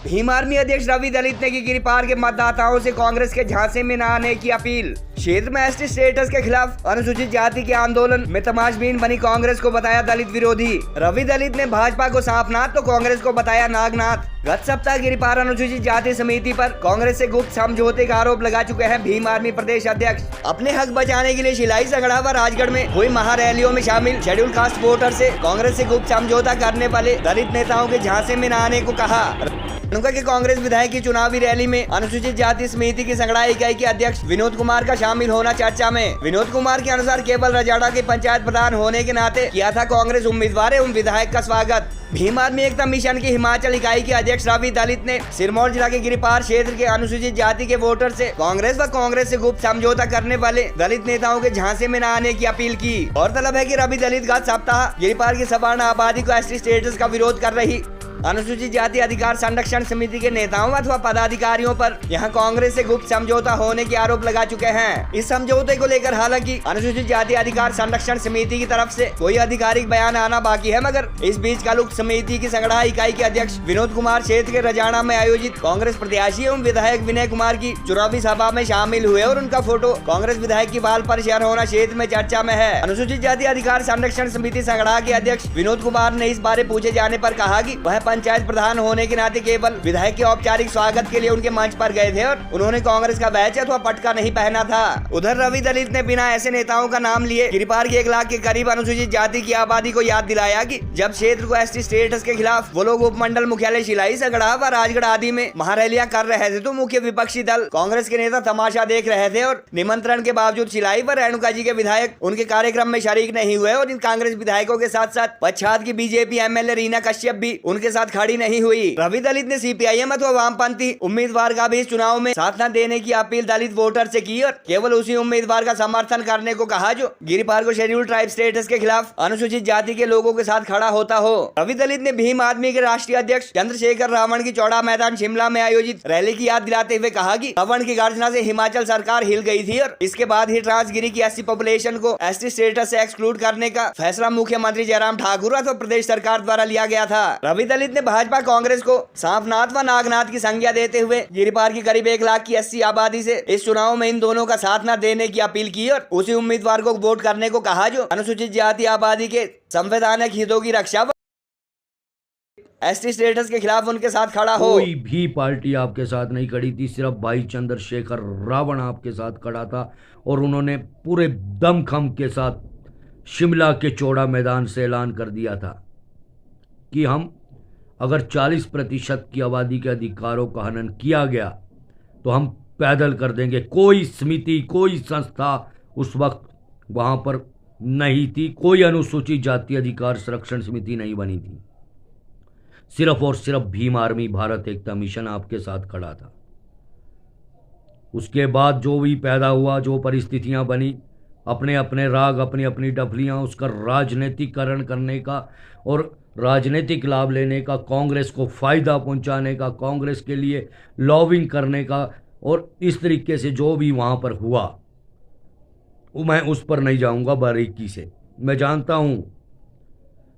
Bhim army अध्यक्ष रवि दलित ने की गिरिपार के मतदाताओं से कांग्रेस के झांसे में न आने की अपील। क्षेत्र में एसटी स्टेटस के खिलाफ अनुसूचित जाति के आंदोलन में तमाशबीन बनी कांग्रेस को बताया दलित विरोधी। रवि दलित ने भाजपा को सांपनाथ तो कांग्रेस को बताया नागनाथ। गत सप्ताह गिरिपार अनुसूचित जाति समिति पर कांग्रेस से गुप्त समझौते का आरोप लगा चुके हैं भीम आर्मी प्रदेश अध्यक्ष। अपने हक बचाने के लिए शिलाई, सगड़ा व राजगढ़ में हुई महारैलियों में शामिल शेड्यूल कास्ट वोटर से कांग्रेस से गुप्त समझौता करने वाले दलित नेताओं के झांसे में न आने को कहा। रेणुका के कांग्रेस विधायक की चुनावी रैली में अनुसूचित जाति समिति की सगड़ा इकाई के अध्यक्ष विनोद कुमार का शामिल होना चर्चा में। विनोद कुमार के अनुसार केवल रजाड़ा के पंचायत प्रधान होने के नाते किया था कांग्रेस उम्मीदवार एवं विधायक का स्वागत। भीम आर्मी एकता मिशन की हिमाचल इकाई के अध्यक्ष रवि दलित ने सिरमौर जिला के गिरिपार क्षेत्र के अनुसूचित जाति के वोटर से कांग्रेस से गुप्त समझौता करने वाले दलित नेताओं के झांसे में न आने की अपील की। गौरतलब है कि रवि दलित गत सप्ताह गिरिपार की सवर्ण आबादी को एसटी स्टेटस का विरोध कर रही अनुसूचित जाति अधिकार संरक्षण समिति के नेताओं अथवा पदाधिकारियों पर यहां कांग्रेस से गुप्त समझौता होने के आरोप लगा चुके हैं। इस समझौते को लेकर हालांकि अनुसूचित जाति अधिकार संरक्षण समिति की तरफ से कोई आधिकारिक बयान आना बाकी है, मगर इस बीच कल समिति की संगड़ा इकाई के अध्यक्ष विनोद कुमार क्षेत्र के रजाना में आयोजित कांग्रेस प्रत्याशी एवं विधायक विनय कुमार की चुनावी सभा में शामिल हुए और उनका फोटो कांग्रेस विधायक की वाल पर शेयर होना क्षेत्र में चर्चा में है। अनुसूचित जाति अधिकार संरक्षण समिति संगड़ा के अध्यक्ष विनोद कुमार ने इस बारे पूछे जाने पर कहा कि वह पंचायत प्रधान होने के नाते केवल विधायक के औपचारिक स्वागत के लिए उनके मंच पर गए थे और उन्होंने कांग्रेस का बैच अथवा पटका नहीं पहना था। उधर रवि दलित ने बिना ऐसे नेताओं का नाम लिए गिरिपार के 1 लाख के करीब अनुसूचित जाति की आबादी को याद दिलाया कि जब क्षेत्र को एसटी स्टेटस के खिलाफ वो लोग उपमंडल मुख्यालय शिलाई, सगड़ा व राजगढ़ आदि में महारैलियां कर रहे थे तो मुख्य विपक्षी दल कांग्रेस के नेता तमाशा देख रहे थे और निमंत्रण के बावजूद शिलाई व रेणुका जी के विधायक उनके कार्यक्रम में शरीक नहीं हुए और इन कांग्रेस विधायकों के साथ साथ पच्छाद की बीजेपी एमएलए रीना कश्यप भी उनके साथ खड़ी नहीं हुई। रवि दलित ने सीपीआईएम अथवा वामपंथी उम्मीदवार का भी इस चुनाव में साथ न देने की अपील दलित वोटर से की और केवल उसी उम्मीदवार का समर्थन करने को कहा जो गिरिपार को शेड्यूल ट्राइब स्टेटस के खिलाफ अनुसूचित जाति के लोगों के साथ खड़ा होता हो। रवि दलित ने भीम आर्मी के राष्ट्रीय अध्यक्ष चंद्रशेखर रावण की चौड़ा मैदान शिमला में आयोजित रैली की याद दिलाते हुए कहा कि रावण की गर्जना से हिमाचल सरकार हिल गई थी और इसके बाद ही ट्रांसगिरी की एससी पॉपुलेशन को एसटी स्टेटस से एक्सक्लूड करने का फैसला मुख्यमंत्री जयराम ठाकुर अथवा प्रदेश सरकार द्वारा लिया गया था। रवि दलित ने भाजपा कांग्रेस को सांपनाथ व नागनाथ की संज्ञा देते हुए गिरिपार की करीब 1 लाख की 80 आबादी से इस चुनाव में इन दोनों का साथ न देने की अपील की और उसी उम्मीदवार को वोट करने को कहा जो अनुसूचित जाति आबादी के संवैधानिक हितों की रक्षा एसटी स्टेटस के खिलाफ उनके साथ खड़ा हो। कोई भी पार्टी आपके साथ नहीं खड़ी थी, सिर्फ भाई चंद्रशेखर रावण आपके साथ खड़ा था और उन्होंने पूरे दमखम के साथ शिमला के चौड़ा मैदान से ऐलान कर दिया था कि हम अगर 40% की आबादी के अधिकारों का हनन किया गया तो हम पैदल कर देंगे। कोई समिति, कोई संस्था उस वक्त वहाँ पर नहीं थी, कोई अनुसूचित जाति अधिकार संरक्षण समिति नहीं बनी थी। सिर्फ और सिर्फ भीम आर्मी भारत एकता मिशन आपके साथ खड़ा था। उसके बाद जो भी पैदा हुआ, जो परिस्थितियां बनी, अपने अपने राग, अपनी अपनी डफलियां, उसका राजनीतिकरण करने का और राजनीतिक लाभ लेने का, कांग्रेस को फ़ायदा पहुंचाने का, कांग्रेस के लिए लॉबिंग करने का और इस तरीके से जो भी वहाँ पर हुआ मैं उस पर नहीं जाऊँगा बारीकी से। मैं जानता हूँ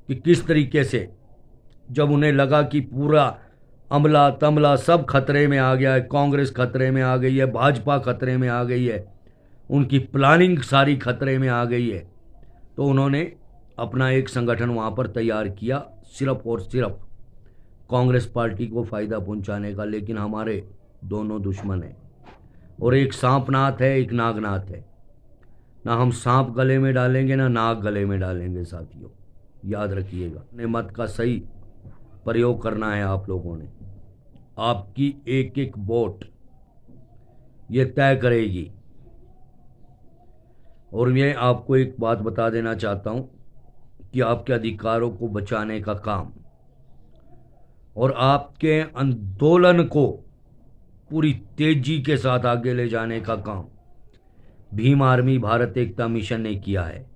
कि किस तरीके से जब उन्हें लगा कि पूरा अमला तमला सब खतरे में आ गया है, कांग्रेस खतरे में आ गई है, भाजपा खतरे में आ गई है, उनकी प्लानिंग सारी खतरे में आ गई है, तो उन्होंने अपना एक संगठन वहाँ पर तैयार किया सिर्फ और सिर्फ कांग्रेस पार्टी को फ़ायदा पहुँचाने का। लेकिन हमारे दोनों दुश्मन हैं और एक सांपनाथ है, एक नागनाथ है। ना हम सांप गले में डालेंगे ना नाग गले में डालेंगे साथियों, याद रखिएगा। अपने मत का सही प्रयोग करना है आप लोगों ने। आपकी एक एक वोट ये तय करेगी। और मैं आपको एक बात बता देना चाहता हूं कि आपके अधिकारों को बचाने का काम और आपके आंदोलन को पूरी तेजी के साथ आगे ले जाने का काम भीम आर्मी भारत एकता मिशन ने किया है।